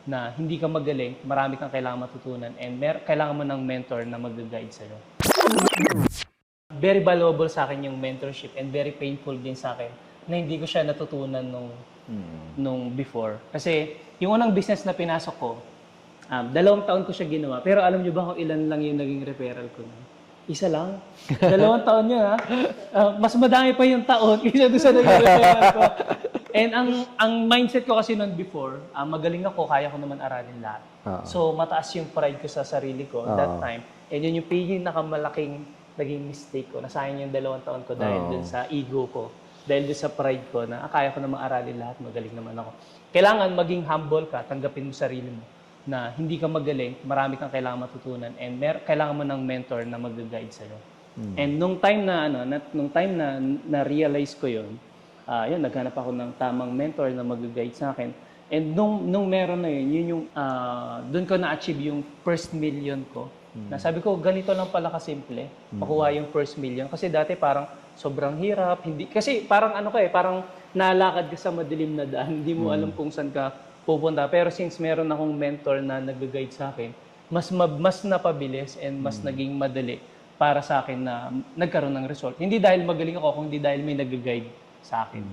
na hindi ka magaling, marami kang kailangan matutunan, and kailangan mo ng mentor na mag-guide sa'yo. Very valuable sa akin yung mentorship and very painful din sa akin na hindi ko siya natutunan nung before. Kasi yung unang business na pinasok ko, 2 taon ko siya ginawa. Pero alam niyo ba kung ilan lang yung naging referral ko? Isa lang. 2 taon yun, ha? Mas madami pa yung taon kaysa doon sa naging referral ko. And ang mindset ko kasi noon before, magaling ako, kaya ko naman aralin lahat. So mataas yung pride ko sa sarili ko that time. And yun yung pinakamalaking naging mistake ko. Nasayang yung 2 taon ko dahil dun sa ego ko. Dahil dun sa pride ko na kaya ko naman aralin lahat, magaling naman ako. Kailangan maging humble ka, tanggapin mo sarili mo na hindi ka magaling, marami kang kailangan matutunan, and kailangan mo ng mentor na mag-guide sa'yo. And nung time na na-realize ko yun, naghanap ako ng tamang mentor na mag-guide sa akin. And nung meron na yun yung doon ko na-achieve yung first million ko. Na sabi ko, ganito lang pala kasimple, makuha yung first million. Kasi dati parang sobrang hirap, kasi parang parang nalakad ka sa madilim na daan, hindi mo alam kung saan ka pupunta. Pero since meron akong mentor na nag-guide sa akin, mas napabilis and mas naging madali para sa akin na nagkaroon ng result. Hindi dahil magaling ako, kundi dahil may nag-guide sa akin.